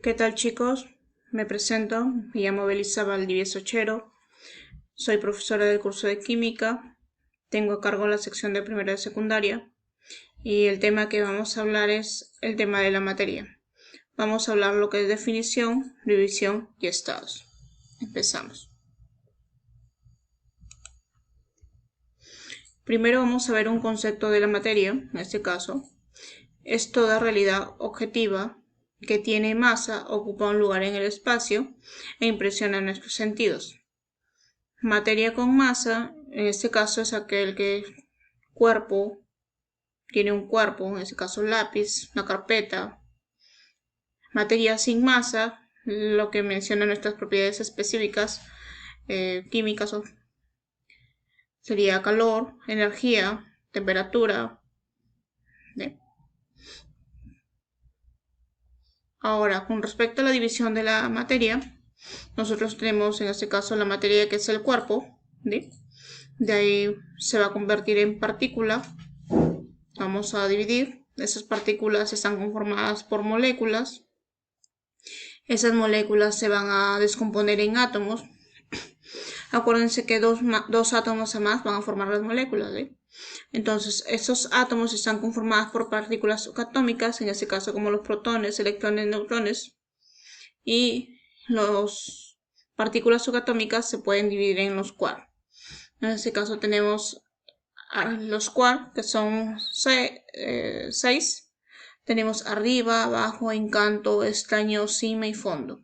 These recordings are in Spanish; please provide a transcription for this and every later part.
¿Qué tal, chicos? Me presento, me llamo Belisa Valdivieso Ochero, soy profesora del curso de Química, tengo a cargo la sección de primero de secundaria y el tema que vamos a hablar es el tema de la materia. Vamos a hablar lo que es definición, división y estados. Empezamos. Primero vamos a ver un concepto de la materia, en este caso. Es toda realidad objetiva que tiene masa, ocupa un lugar en el espacio e impresiona nuestros sentidos. Materia con masa, en este caso es aquel que cuerpo tiene un cuerpo, en este caso un lápiz, una carpeta. Materia sin masa, lo que menciona nuestras propiedades específicas químicas, sería calor, energía, temperatura. ¿Sí? Ahora, con respecto a la división de la materia, nosotros tenemos en este caso la materia que es el cuerpo, ¿sí? De ahí se va a convertir en partícula. Vamos a dividir. Esas partículas están conformadas por moléculas. Esas moléculas se van a descomponer en átomos. Acuérdense que dos átomos a más van a formar las moléculas, ¿sí? Entonces, estos átomos están conformados por partículas subatómicas, en este caso como los protones, electrones, neutrones. Y las partículas subatómicas se pueden dividir en los quarks. En este caso tenemos los quarks, que son 6. Tenemos arriba, abajo, encanto, estaño, cima y fondo.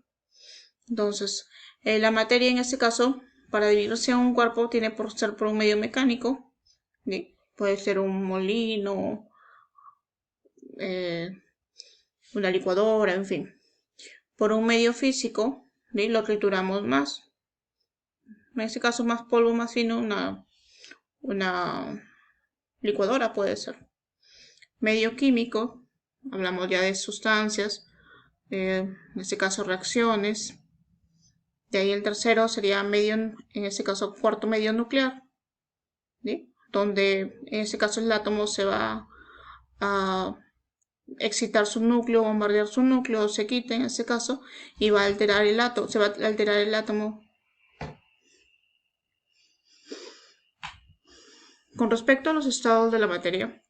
Entonces, la materia en este caso, para dividirse en un cuerpo, tiene por ser por un medio mecánico. ¿Sí? Puede ser un molino, una licuadora, en fin. Por un medio físico, ¿sí? Lo trituramos más. En este caso, más polvo, más fino, una licuadora puede ser. Medio químico, hablamos ya de sustancias, en este caso reacciones. De ahí el tercero sería medio, en este caso cuarto medio nuclear, ¿sí? Donde en este caso el átomo se va a excitar su núcleo, bombardear su núcleo, se quita en este caso, y va a alterar el átomo, se va a alterar el átomo. Con respecto a los estados de la materia,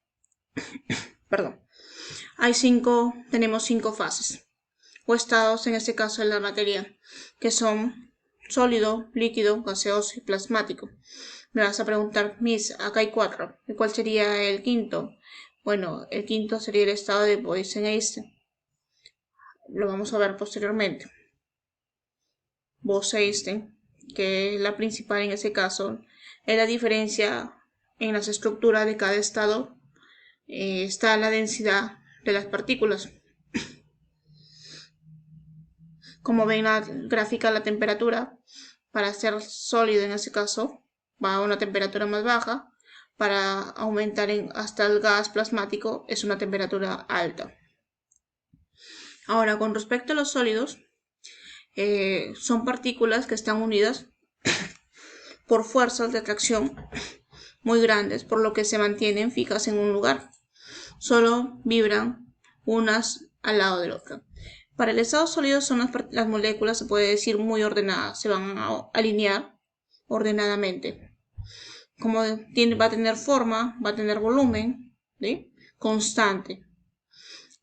perdón, tenemos 5 fases o estados en este caso de la materia, que son sólido, líquido, gaseoso y plasmático. Me vas a preguntar, Miss, acá hay 4. ¿Y cuál sería el quinto? Bueno, el quinto sería el estado de Bose-Einstein. Lo vamos a ver posteriormente. Bose-Einstein, que es la principal en ese caso, es la diferencia en las estructuras de cada estado. Está la densidad de las partículas. Como ven la gráfica, la temperatura, para ser sólido en ese caso, va a una temperatura más baja. Para aumentar hasta el gas plasmático es una temperatura alta. Ahora, con respecto a los sólidos, son partículas que están unidas por fuerzas de atracción muy grandes, por lo que se mantienen fijas en un lugar. Solo vibran unas al lado del otro. Para el estado sólido son las moléculas, se puede decir, muy ordenadas, se van a alinear ordenadamente. Como va a tener forma, va a tener volumen, ¿sí? Constante.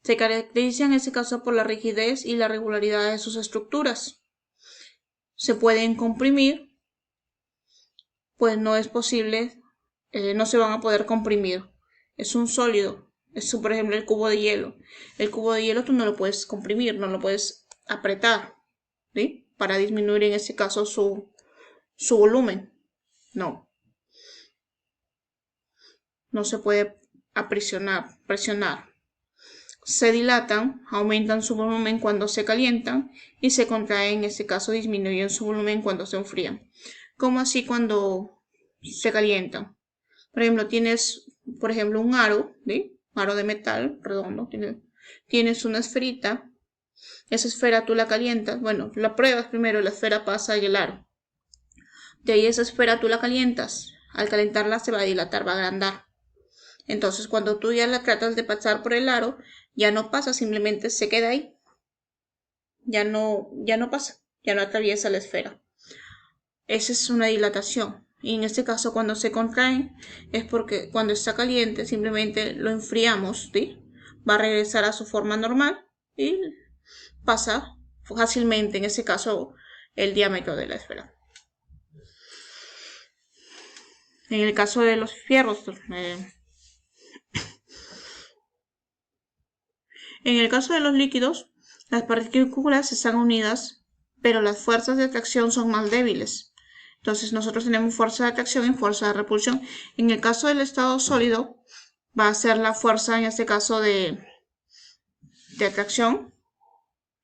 Se caracteriza en este caso por la rigidez y la regularidad de sus estructuras. Se pueden comprimir, pues no es posible, no se van a poder comprimir. Es un sólido. Es por ejemplo el cubo de hielo. El cubo de hielo tú no lo puedes comprimir, no lo puedes apretar, ¿sí? Para disminuir en este caso su volumen. No. No se puede presionar. Se dilatan, aumentan su volumen cuando se calientan y se contraen, en este caso disminuyen su volumen cuando se enfrían. Como así cuando se calientan. Por ejemplo, tienes, un aro, ¿sí? Aro de metal redondo, tienes una esferita, esa esfera tú la calientas, bueno, la pruebas primero, la esfera pasa y el aro. De ahí esa esfera tú la calientas, al calentarla se va a dilatar, va a agrandar. Entonces cuando tú ya la tratas de pasar por el aro, ya no pasa, simplemente se queda ahí. ya no pasa, ya no atraviesa la esfera. Esa es una dilatación. Y en este caso, cuando se contraen, es porque cuando está caliente simplemente lo enfriamos, ¿sí? Va a regresar a su forma normal y pasa fácilmente, en este caso, el diámetro de la esfera. En el caso de los fierros, en el caso de los líquidos, las partículas están unidas, pero las fuerzas de atracción son más débiles. Entonces nosotros tenemos fuerza de atracción y fuerza de repulsión. En el caso del estado sólido, va a ser la fuerza, en este caso, de atracción.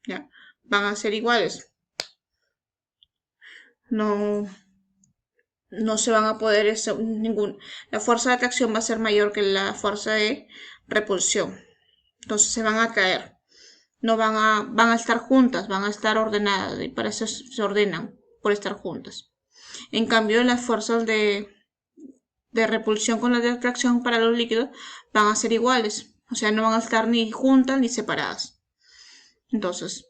¿Ya? Van a ser iguales. No se van a poder, la fuerza de atracción va a ser mayor que la fuerza de repulsión. Entonces se van a atraer. No van a estar juntas, van a estar ordenadas, y para eso se ordenan, por estar juntas. En cambio, las fuerzas de repulsión con las de atracción para los líquidos van a ser iguales, o sea, no van a estar ni juntas ni separadas. Entonces,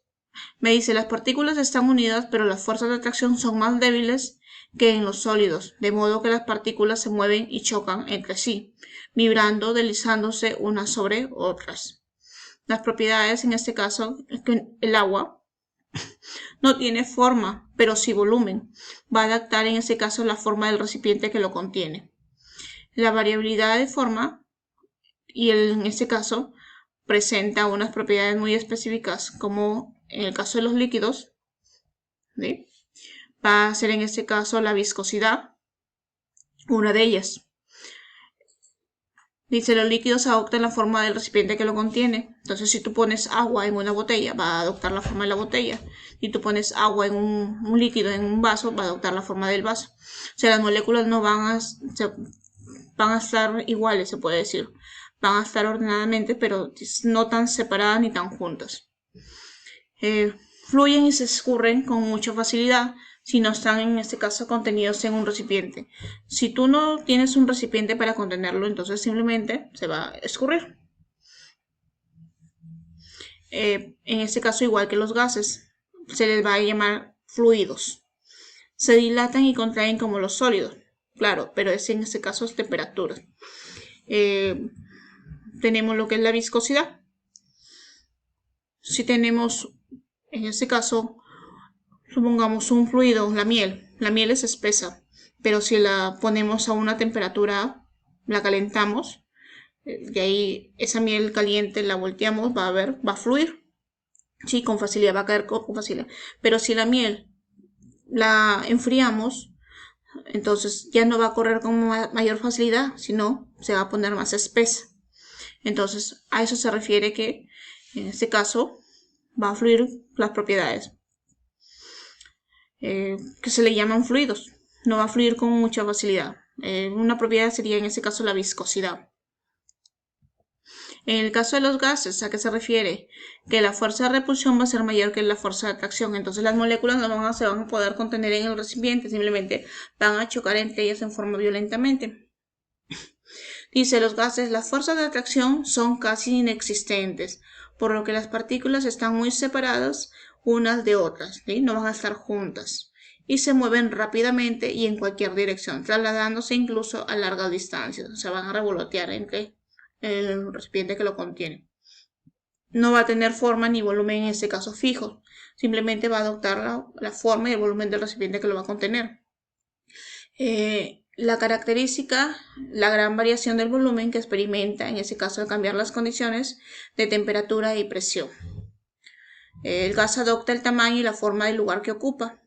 me dice, las partículas están unidas, pero las fuerzas de atracción son más débiles que en los sólidos, de modo que las partículas se mueven y chocan entre sí, vibrando, deslizándose unas sobre otras. Las propiedades, en este caso, es que el agua no tiene forma, pero sí volumen. Va a adaptar, en este caso, la forma del recipiente que lo contiene. La variabilidad de forma, y en este caso, presenta unas propiedades muy específicas, como en el caso de los líquidos, ¿sí? Va a ser en este caso la viscosidad, una de ellas. Dice, los líquidos adoptan la forma del recipiente que lo contiene. Entonces, si tú pones agua en una botella, va a adoptar la forma de la botella. Si tú pones agua en un líquido, en un vaso, va a adoptar la forma del vaso. O sea, las moléculas no van a estar iguales, se puede decir. Van a estar ordenadamente, pero no tan separadas ni tan juntas. Fluyen y se escurren con mucha facilidad si no están, en este caso, contenidos en un recipiente. Si tú no tienes un recipiente para contenerlo, entonces simplemente se va a escurrir. En este caso, igual que los gases, se les va a llamar fluidos. Se dilatan y contraen como los sólidos, claro, pero en este caso es temperatura. Tenemos lo que es la viscosidad. Si tenemos, en este caso, supongamos un fluido, la miel es espesa, pero si la ponemos a una temperatura, la calentamos, de ahí esa miel caliente la volteamos, va a fluir, sí, con facilidad, va a caer con facilidad. Pero si la miel la enfriamos, entonces ya no va a correr con mayor facilidad, sino se va a poner más espesa. Entonces a eso se refiere que en este caso va a fluir las propiedades que se le llaman fluidos. No va a fluir con mucha facilidad. Una propiedad sería en este caso la viscosidad. En el caso de los gases, ¿a qué se refiere? Que la fuerza de repulsión va a ser mayor que la fuerza de atracción. Entonces las moléculas no se van a poder contener en el recipiente, simplemente van a chocar entre ellas en forma violentamente. Dice, los gases, las fuerzas de atracción son casi inexistentes, por lo que las partículas están muy separadas unas de otras, ¿sí? No van a estar juntas. Y se mueven rápidamente y en cualquier dirección, trasladándose incluso a largas distancias. O sea, van a revolotear entre el recipiente que lo contiene. No va a tener forma ni volumen en este caso fijo. Simplemente va a adoptar la forma y el volumen del recipiente que lo va a contener. La característica, la gran variación del volumen que experimenta, en ese caso al cambiar las condiciones de temperatura y presión. El gas adopta el tamaño y la forma del lugar que ocupa.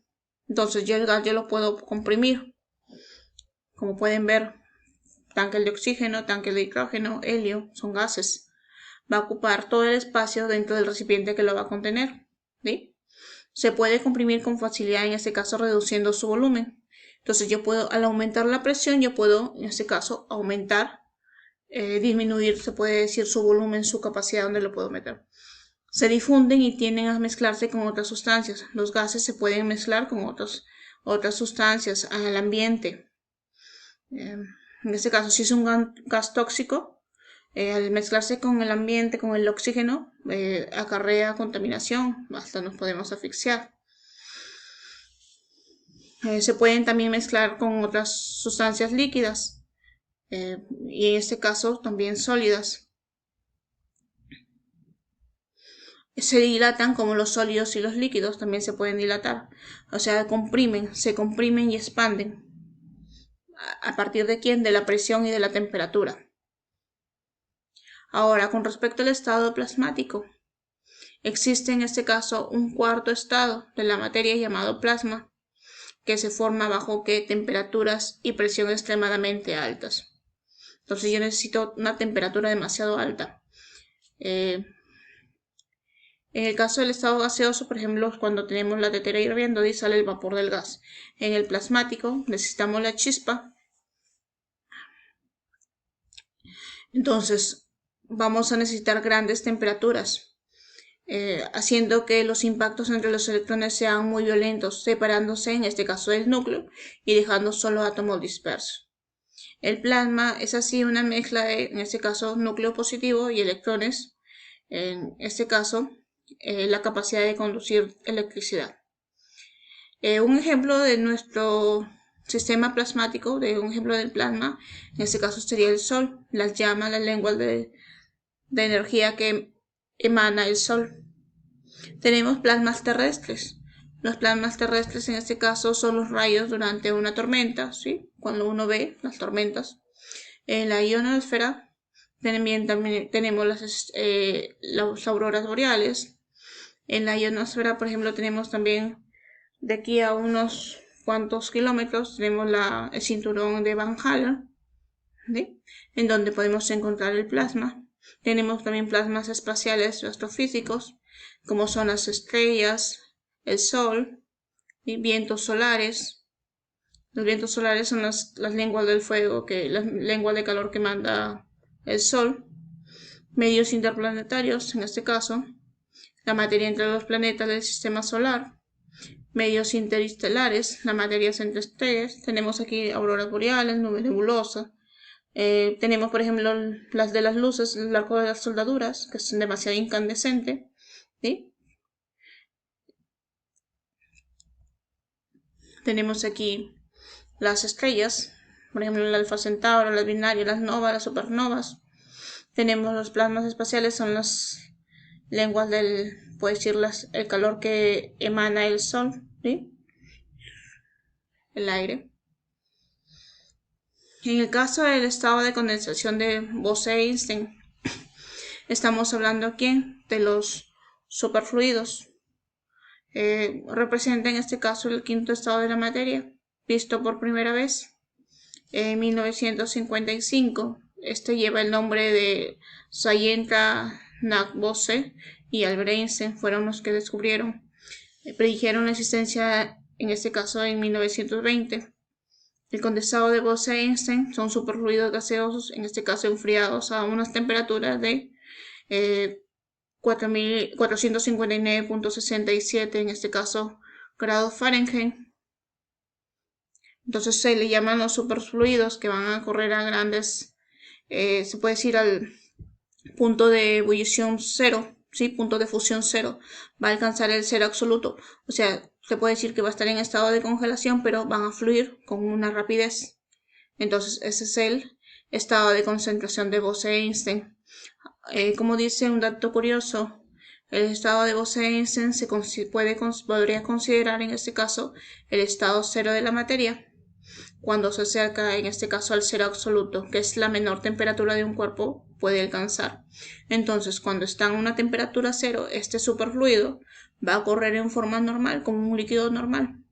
Entonces yo el gas lo puedo comprimir. Como pueden ver, tanques de oxígeno, tanques de hidrógeno, helio, son gases. Va a ocupar todo el espacio dentro del recipiente que lo va a contener, ¿sí? Se puede comprimir con facilidad, en este caso reduciendo su volumen. Entonces yo puedo, al aumentar la presión, yo puedo, en este caso, aumentar, disminuir, se puede decir, su volumen, su capacidad donde lo puedo meter. Se difunden y tienden a mezclarse con otras sustancias. Los gases se pueden mezclar con otras sustancias al ambiente. En este caso, si es un gas tóxico, Al mezclarse con el ambiente, con el oxígeno, acarrea contaminación, hasta nos podemos asfixiar. Se pueden también mezclar con otras sustancias líquidas y en este caso también sólidas. Se dilatan como los sólidos y los líquidos también se pueden dilatar. O sea, se comprimen y expanden. ¿A partir de quién? De la presión y de la temperatura. Ahora, con respecto al estado plasmático, existe en este caso un cuarto estado de la materia llamado plasma, que se forma bajo temperaturas y presión extremadamente altas. Entonces yo necesito una temperatura demasiado alta. En el caso del estado gaseoso, por ejemplo, cuando tenemos la tetera hirviendo y sale el vapor del gas. En el plasmático necesitamos la chispa. Entonces vamos a necesitar grandes temperaturas, haciendo que los impactos entre los electrones sean muy violentos, separándose en este caso del núcleo y dejando solo átomos dispersos. El plasma es así una mezcla de, en este caso, núcleo positivo y electrones, en este caso, la capacidad de conducir electricidad. Un ejemplo de nuestro sistema plasmático, de un ejemplo del plasma, en este caso sería el Sol, las llamas, las lenguas de energía que emana el Sol. Tenemos plasmas terrestres. Los plasmas terrestres en este caso son los rayos durante una tormenta, ¿sí? Cuando uno ve las tormentas. En la ionosfera también tenemos las auroras boreales. En la ionosfera, por ejemplo, tenemos también de aquí a unos cuantos kilómetros, tenemos el cinturón de Van Allen, ¿sí? En donde podemos encontrar el plasma. Tenemos también plasmas espaciales astrofísicos, como son las estrellas, el Sol, y vientos solares. Los vientos solares son las lenguas del fuego, las lenguas de calor que manda el Sol. Medios interplanetarios, en este caso, la materia entre los planetas del sistema solar. Medios interestelares, la materia entre estrellas. Tenemos aquí auroras boreales, nubes nebulosas. Tenemos, por ejemplo, las de las luces, el arco de las soldaduras, que es demasiado incandescente, ¿sí? Tenemos aquí las estrellas, por ejemplo, el Alfa Centauro, las binarias, las novas, las supernovas. Tenemos los plasmas espaciales, son las lenguas puede decir, el calor que emana el Sol, ¿sí? El aire. En el caso del estado de condensación de Bose-Einstein, estamos hablando aquí de los superfluidos. Representa en este caso el quinto estado de la materia, visto por primera vez en 1955. Este lleva el nombre de Sayenta Nag-Bose y Albert Einstein, fueron los que descubrieron, predijeron la existencia en este caso en 1920. El condensado de Bose-Einstein son superfluidos gaseosos, en este caso enfriados a unas temperaturas de 459.67, en este caso grados Fahrenheit. Entonces se le llaman los superfluidos, que van a correr a grandes, se puede decir al punto de ebullición cero, ¿sí? Punto de fusión cero, va a alcanzar el cero absoluto. O sea, se puede decir que va a estar en estado de congelación, pero van a fluir con una rapidez. Entonces ese es el estado de concentración de Bose-Einstein. Como dice un dato curioso, el estado de Bose-Einstein podría considerar en este caso el estado cero de la materia, cuando se acerca en este caso al cero absoluto, que es la menor temperatura de un cuerpo puede alcanzar. Entonces, cuando está en una temperatura cero, este superfluido va a correr en forma normal, como un líquido normal.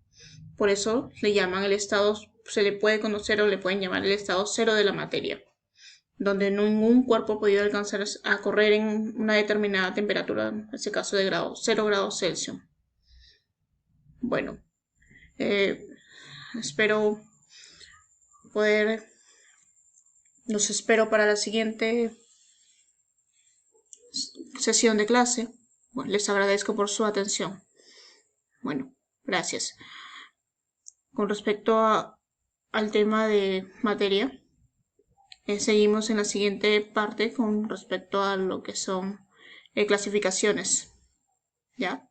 Por eso le llaman el estado, se le puede conocer o le pueden llamar el estado cero de la materia, donde ningún cuerpo ha podido alcanzar a correr en una determinada temperatura, en este caso de 0 grados Celsius. Bueno, los espero para la siguiente sesión de clase. Bueno, les agradezco por su atención. Bueno, gracias. Con respecto al tema de materia, seguimos en la siguiente parte con respecto a lo que son clasificaciones. ¿Ya?